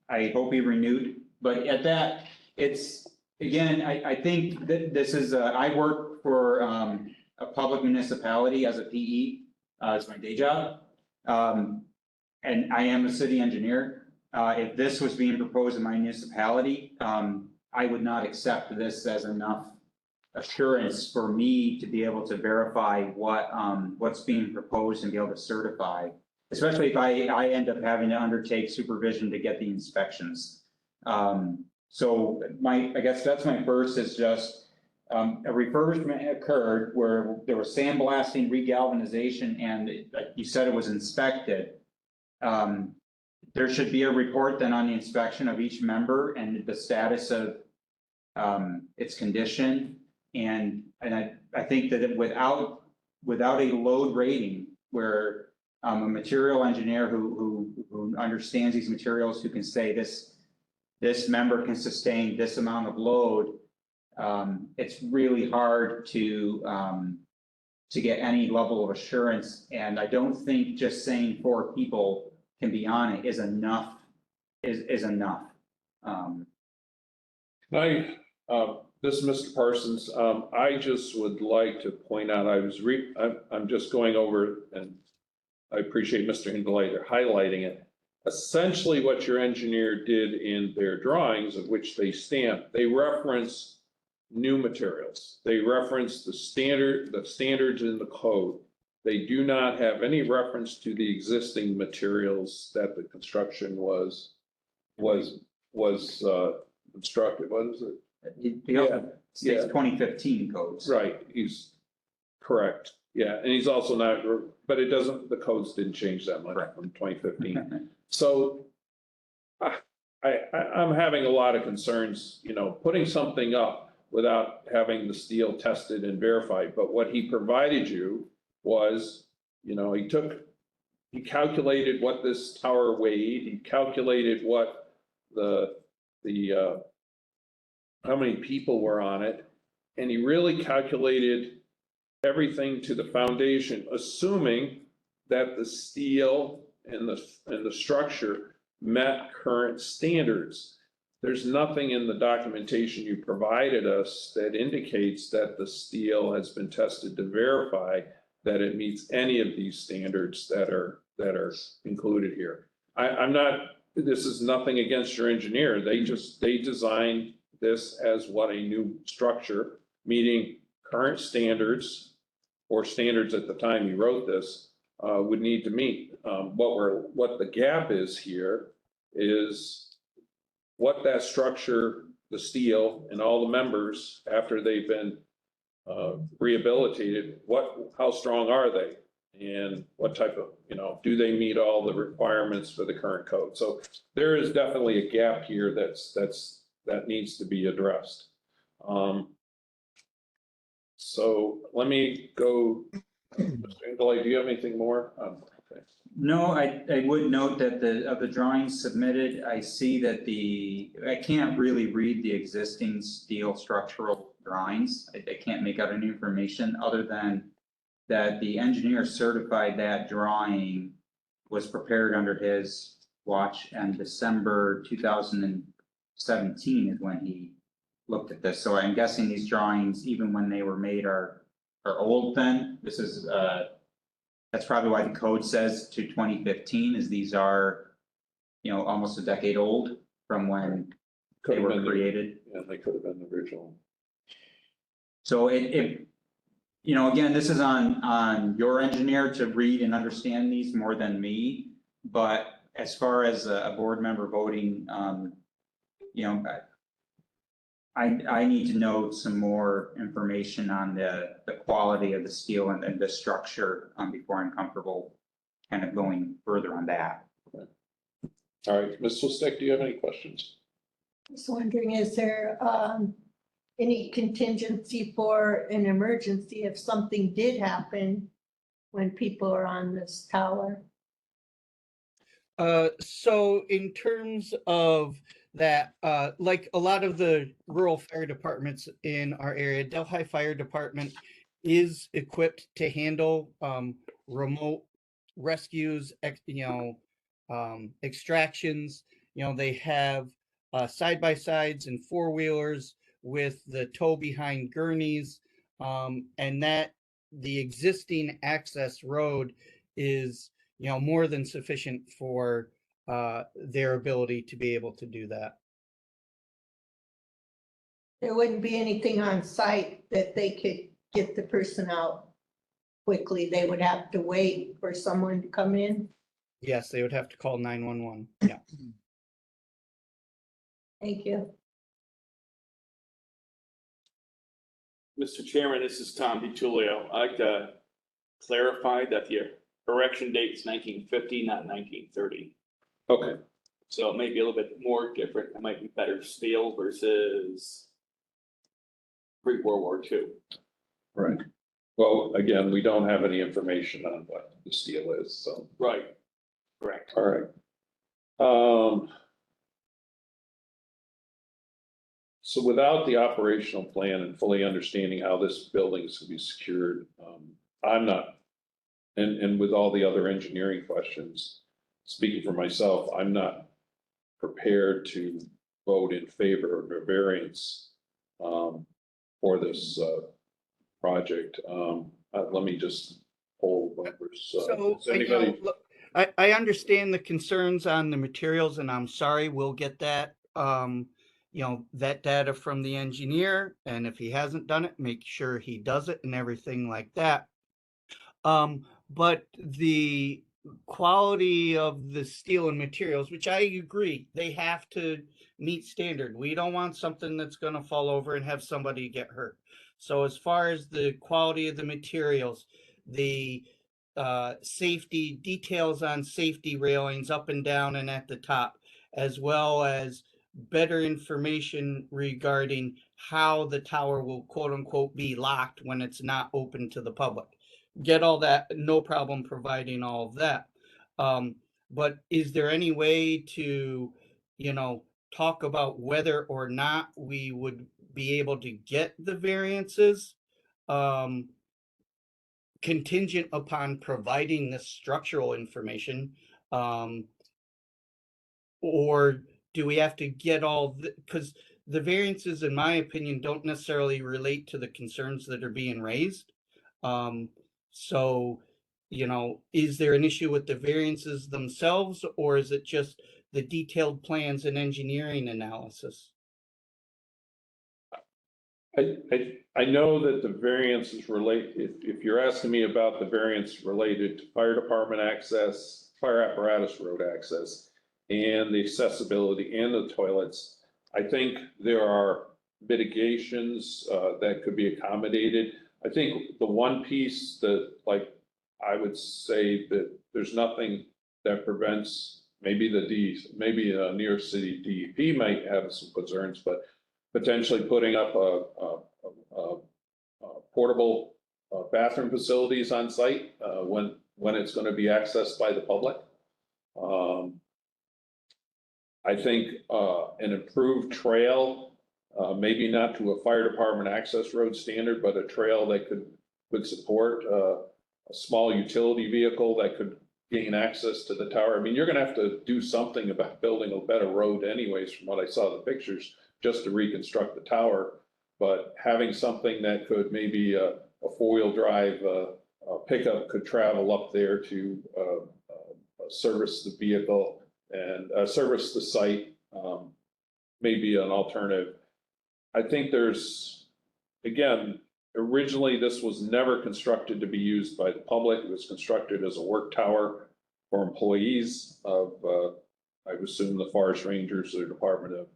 I hope he renewed, but at that, it's, again, I think that this is, I work for, a public municipality as a PE, it's my day job. And I am a city engineer. If this was being proposed in my municipality, I would not accept this as enough assurance for me to be able to verify what's being proposed and be able to certify, especially if I end up having to undertake supervision to get the inspections. So I guess that's my first is just, a refurbishment occurred where there was sandblasting, regalvanization, and like you said, it was inspected. There should be a report then on the inspection of each member and the status of its condition. And I think that without a load rating where a material engineer who understands these materials, who can say this member can sustain this amount of load, it's really hard to get any level of assurance. And I don't think just saying 4 people can be on it is enough, is enough. This is Mr. Parsons. I just would like to point out, I'm just going over, and I appreciate Mr. Hindley highlighting it. Essentially what your engineer did in their drawings, of which they stamped, they reference new materials. They reference the standards in the code. They do not have any reference to the existing materials that the construction was constructed. What is it? He also states 2015 codes. Right, he's correct. Yeah, and he's also not, but it doesn't, the codes didn't change that much from 2015. So I'm having a lot of concerns, putting something up without having the steel tested and verified. But what he provided you was, he calculated what this tower weighed. He calculated what how many people were on it. And he really calculated everything to the foundation, assuming that the steel and the structure met current standards. There's nothing in the documentation you provided us that indicates that the steel has been tested to verify that it meets any of these standards that are included here. This is nothing against your engineer. They designed this as what a new structure meeting current standards or standards at the time you wrote this would need to meet. What the gap is here is what that structure, the steel and all the members after they've been rehabilitated, how strong are they? And what type of, do they meet all the requirements for the current code? So there is definitely a gap here that needs to be addressed. So let me go, Mr. Hindley, do you have anything more? Okay. No, I would note that of the drawings submitted, I see that I can't really read the existing steel structural drawings. I can't make out any information other than that the engineer certified that drawing was prepared under his watch, and December 2017 is when he looked at this. So I'm guessing these drawings, even when they were made, are old then. This is that's probably why the code says to 2015, is these are, almost a decade old from when they were created. Yeah, they could have been the original. So again, this is on your engineer to read and understand these more than me. But as far as a board member voting, I need to know some more information on the quality of the steel and the structure before I'm comfortable kind of going further on that. Okay. All right, Ms. Swistick, do you have any questions? I was wondering, is there any contingency for an emergency if something did happen when people are on this tower? So in terms of that, like a lot of the rural fire departments in our area, Delhi Fire Department is equipped to handle remote rescues, extractions, they have side-by-sides and four-wheelers with the tow behind gurneys, and that the existing access road is, more than sufficient for their ability to be able to do that. There wouldn't be anything on site that they could get the person out quickly. They would have to wait for someone to come in. Yes, they would have to call 911. Yeah. Thank you. Mr. Chairman, this is Tom DiTullio. I'd like to clarify that the erection date is 1950, not 1930. Okay, So it may be a little bit more different. It might be better steel versus pre-World War II. right. Well, again, we don't have any information on what the steel is, so, Right, correct. all right. So without the operational plan and fully understanding how this building is to be secured, I'm not, and with all the other engineering questions, speaking for myself, I'm not prepared to vote in favor of a variance for this project. Let me just poll members. So, Does anybody? look, I understand the concerns on the materials, and I'm sorry, we'll get that, that data from the engineer, and if he hasn't done it, make sure he does it and everything like that. But the quality of the steel and materials, which I agree, they have to meet standard. We don't want something that's going to fall over and have somebody get hurt. So as far as the quality of the materials, the safety details on safety railings up and down and at the top, as well as better information regarding how the tower will quote unquote be locked when it's not open to the public. Get all that, no problem providing all of that. But is there any way to, talk about whether or not we would be able to get the variances contingent upon providing this structural information? Or do we have to get all the, because the variances, in my opinion, don't necessarily relate to the concerns that are being raised. So, is there an issue with the variances themselves, or is it just the detailed plans and engineering analysis? I know that the variances relate, if you're asking me about the variance related to fire department access, fire apparatus road access, and the accessibility and the toilets, I think there are mitigations that could be accommodated. I think the one piece that, like, I would say that there's nothing that prevents, maybe maybe New York City DEP might have some concerns, but potentially putting up a portable bathroom facilities on site when it's going to be accessed by the public. I think an improved trail, maybe not to a fire department access road standard, but a trail that could support a small utility vehicle that could gain access to the tower. I mean, you're going to have to do something about building a better road anyways, from what I saw the pictures, just to reconstruct the tower. But having something that could maybe a four-wheel drive pickup could travel up there to service the vehicle and service the site, may be an alternative. I think there's, again, originally this was never constructed to be used by the public. It was constructed as a work tower for employees of, I would assume, the forest rangers or Department of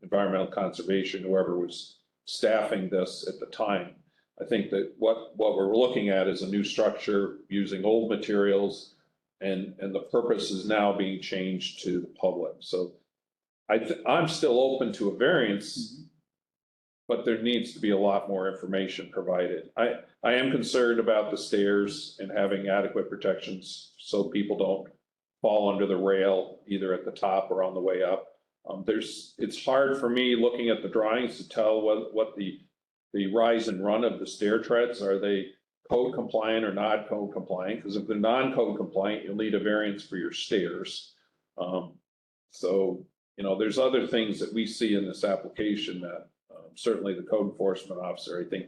Environmental Conservation, whoever was staffing this at the time. I think that what we're looking at is a new structure using old materials, and the purpose is now being changed to the public. So I'm still open to a variance, but there needs to be a lot more information provided. I am concerned about the stairs and having adequate protections so people don't fall under the rail either at the top or on the way up. It's hard for me looking at the drawings to tell what the rise and run of the stair treads, are they code compliant or not code compliant? Because if they're non-code compliant, you'll need a variance for your stairs. So, there's other things that we see in this application that certainly the code enforcement officer, I think,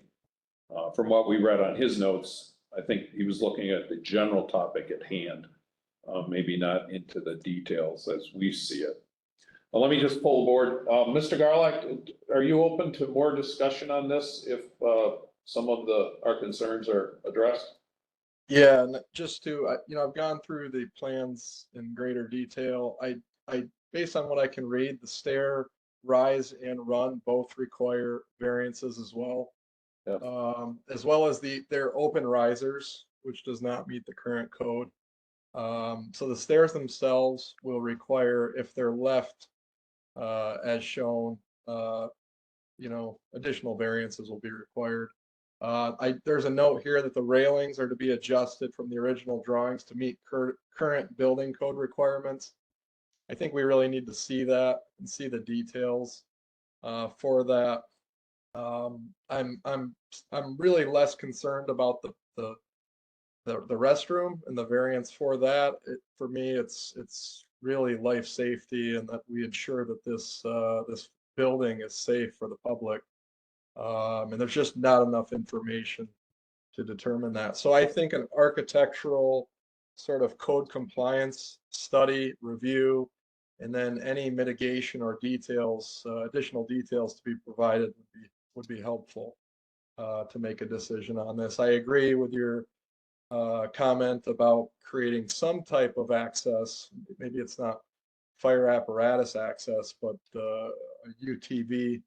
from what we read on his notes, I think he was looking at the general topic at hand, maybe not into the details as we see it. Well, let me just pull board. Mr. Garlock, are you open to more discussion on this if some of our concerns are addressed? Yeah, and just to, I've gone through the plans in greater detail. I, based on what I can read, the stair rise and run both require variances as well. Yeah. As well as their open risers, which does not meet the current code. So the stairs themselves will require, if they're left as shown, additional variances will be required. There's a note here that the railings are to be adjusted from the original drawings to meet current building code requirements. I think we really need to see that and see the details for that. I'm really less concerned about the restroom and the variance for that. For me, it's really life safety and that we ensure that this building is safe for the public. And there's just not enough information to determine that. So I think an architectural sort of code compliance study review, and then any mitigation or details, additional details to be provided would be helpful to make a decision on this. I agree with your comment about creating some type of access. Maybe it's not fire apparatus access, but a UTV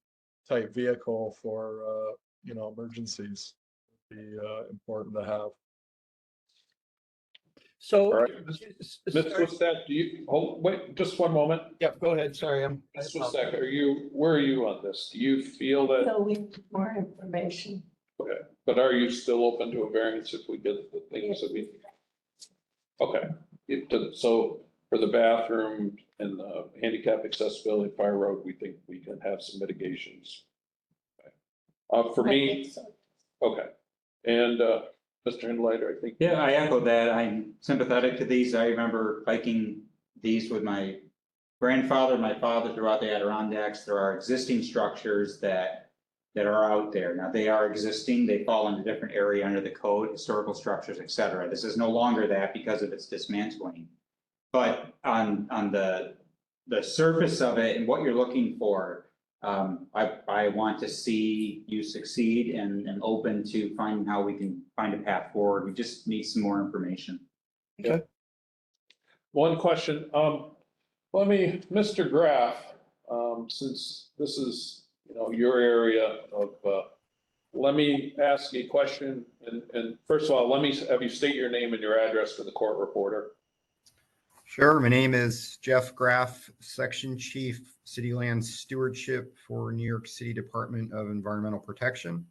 type vehicle for emergencies would be important to have. So, All right, Mr. Swissek, wait, just one moment. yeah, go ahead. Sorry, Mr. Swissek, where are you on this? Do you feel that, So we need more information. but are you still open to a variance if we get the things that we? Okay, so for the bathroom and the handicap accessibility fire road, we think we can have some mitigations. For I me, think so. okay, and Mr. Hindlighter, I think. Yeah, I echo that. I'm sympathetic to these. I remember biking these with my grandfather, my father throughout the Adirondacks. There are existing structures that are out there. Now they are existing. They fall into a different area under the code, historical structures, et cetera. This is no longer that because of its dismantling. But on the surface of it and what you're looking for, I want to see you succeed and open to finding how we can find a path forward. We just need some more information. Okay. One question, Mr. Graff, since this is, your area of, let me ask a question. And first of all, let me have you state your name and your address for the court reporter. Sure. My name is Jeff Graff, Section Chief, City Land Stewardship for New York City Department of Environmental Protection.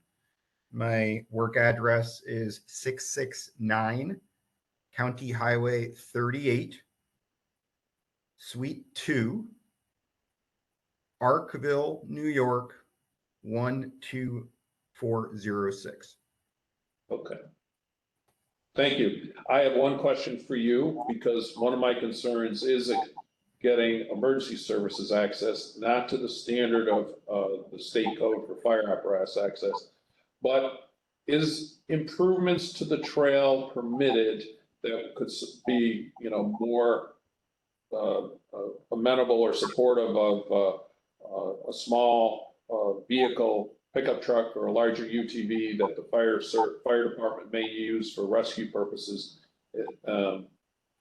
My work address is 669 County Highway 38, Suite 2, Arkville, New York, 12406. Okay. Thank you. I have one question for you because one of my concerns is getting emergency services access, not to the standard of the state code for fire apparatus access, but is improvements to the trail permitted that could be, more amenable or supportive of a small vehicle, pickup truck, or a larger UTV that the fire department may use for rescue purposes?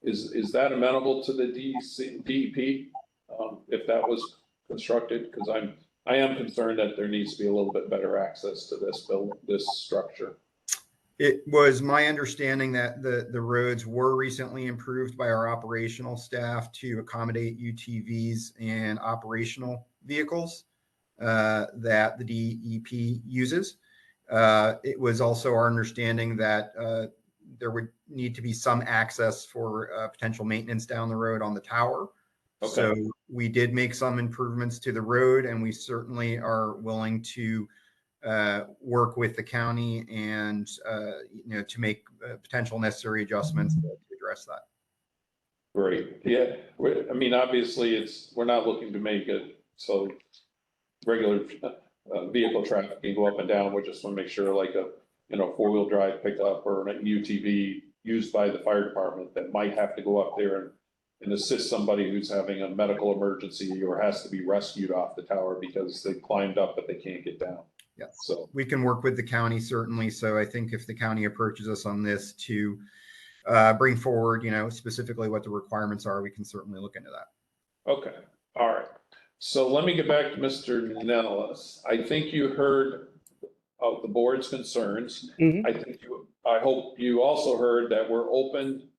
Is that amenable to the DEP if that was constructed? Because I am concerned that there needs to be a little bit better access to this structure. It was my understanding that the roads were recently improved by our operational staff to accommodate UTVs and operational vehicles that the DEP uses. It was also our understanding that there would need to be some access for potential maintenance down the road on the tower. Okay. So we did make some improvements to the road, and we certainly are willing to work with the county and to make potential necessary adjustments to address that. Great, yeah, I mean, obviously, we're not looking to make it so regular vehicle traffic can go up and down. We just want to make sure like a, four-wheel drive pickup or an UTV used by the fire department that might have to go up there and assist somebody who's having a medical emergency or has to be rescued off the tower because they climbed up but they can't get down. Yes. So We can work with the county certainly. So I think if the county approaches us on this to bring forward, specifically what the requirements are, we can certainly look into that. okay, all right. So let me get back to Mr. Nellis. I think you heard of the board's concerns. Mhm. I hope you also heard that we're open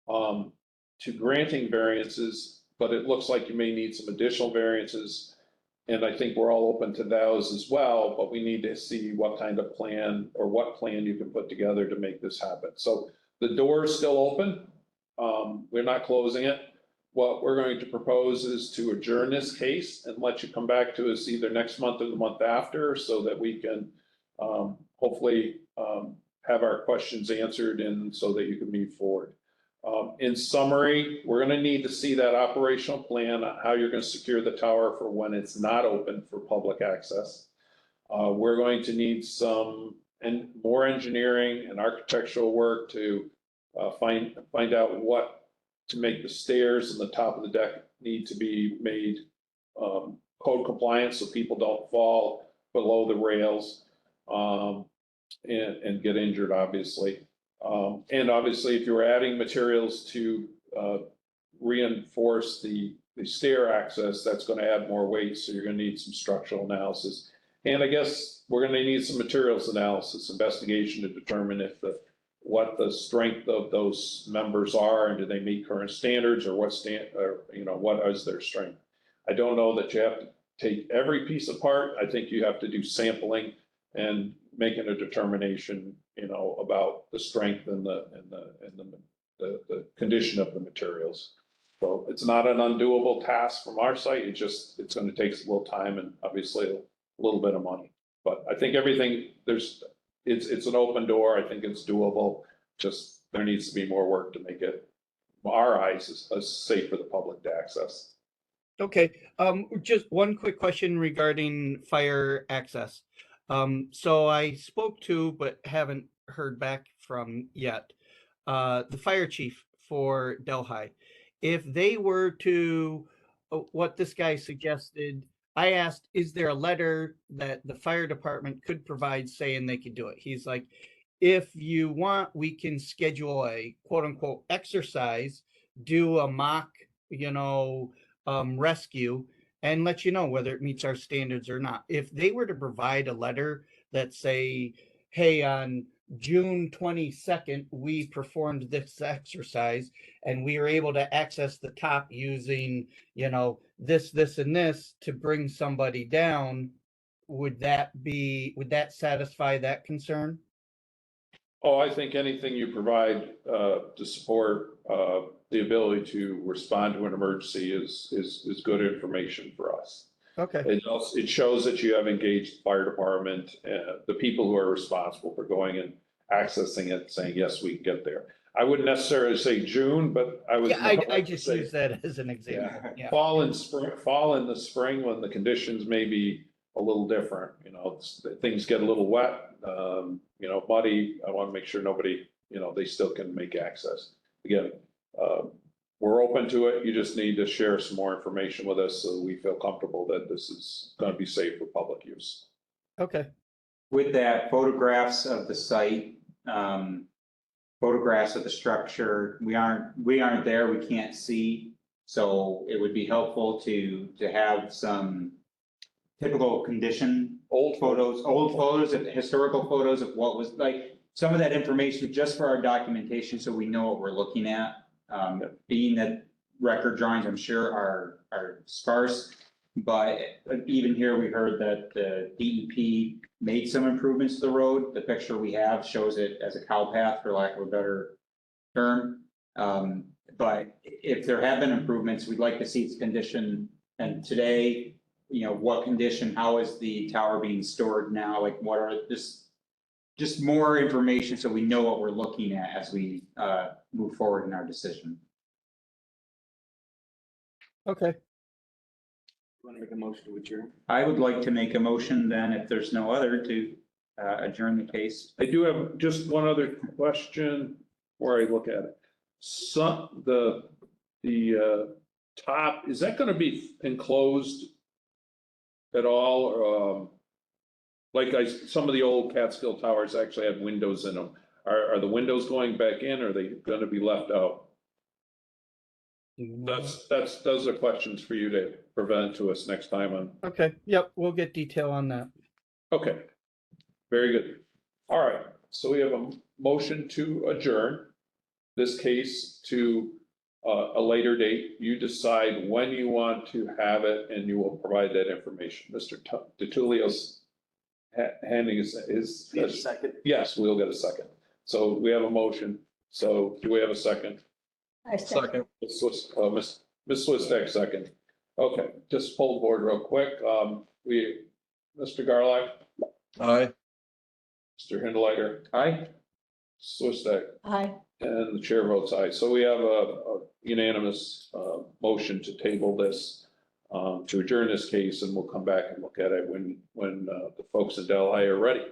to granting variances, but it looks like you may need some additional variances. And I think we're all open to those as well, but we need to see what kind of plan or what plan you can put together to make this happen. So the door is still open. We're not closing it. What we're going to propose is to adjourn this case and let you come back to us either next month or the month after so that we can hopefully have our questions answered and so that you can move forward. In summary, we're going to need to see that operational plan on how you're going to secure the tower for when it's not open for public access. We're going to need some more engineering and architectural work to find out what to make the stairs and the top of the deck need to be made code compliant so people don't fall below the rails and get injured, obviously. And obviously, if you're adding materials to reinforce the stair access, that's going to add more weight, so you're going to need some structural analysis. And I guess we're going to need some materials analysis, investigation to determine what the strength of those members are and do they meet current standards or what is their strength. I don't know that you have to take every piece apart. I think you have to do sampling and making a determination, about the strength and the condition of the materials. So it's not an undoable task from our side. It's going to take a little time and obviously a little bit of money. But I think it's an open door. I think it's doable. Just there needs to be more work to make it, our eyes, as safe for the public to access. Okay, just one quick question regarding fire access. So I spoke to, but haven't heard back from yet, the fire chief for Delhi. If they were to, what this guy suggested, I asked, is there a letter that the fire department could provide saying they could do it? He's like, if you want, we can schedule a quote unquote exercise, do a mock, rescue and let you know whether it meets our standards or not. If they were to provide a letter that say, hey, on June 22nd, we performed this exercise and we were able to access the top using, this, and this to bring somebody down, would that satisfy that concern? Oh, I think anything you provide to support the ability to respond to an emergency is good information for us. Okay. It shows that you have engaged the fire department, the people who are responsible for going and accessing it, saying, yes, we can get there. I wouldn't necessarily say June, but I just use that as an example. Yeah. Fall in the spring when the conditions may be a little different, things get a little wet, muddy. I want to make sure nobody, they still can make access. Again, we're open to it. You just need to share some more information with us so we feel comfortable that this is going to be safe for public use. Okay. With that, photographs of the site, photographs of the structure, we aren't there, we can't see. So it would be helpful to have some typical condition, old photos, historical photos of what was like, some of that information just for our documentation so we know what we're looking at. Being that record drawings, I'm sure are sparse, but even here we heard that the DEP made some improvements to the road. The picture we have shows it as a cow path, for lack of a better term. But if there have been improvements, we'd like to see its condition. And today, what condition, how is the tower being stored now? Like what are just more information so we know what we're looking at as we move forward in our decision. Okay. Want to make a motion to adjourn? I would like to make a motion then, if there's no other, to adjourn the case. I do have just one other question where I look at it. Some, the top, is that gonna be enclosed at all? Or, like some of the old Catskill towers actually have windows in them. Are the windows going back in, or are they gonna be left out? Those are questions for you to present to us next time on. Okay, yep, we'll get detail on that. Okay, very good. All right, so we have a motion to adjourn this case to a later date. You decide when you want to have it, and you will provide that information. Mr. DiTullio's handing his. Need a second? Yes, we'll get a second. So we have a motion. So do we have a second? I second. Second. Ms. Swistek, second. Okay, just pull the board real quick. Mr. Garlock, Aye. Mr. Hindleiter, Aye. Swistek, Aye. and the chair votes aye. So we have a unanimous motion to table this, to adjourn this case, and we'll come back and look at it when the folks in Delhi are ready.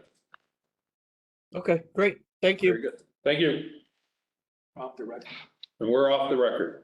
Okay, great. Thank Very you. good. Thank you. Off the record. And we're off the record.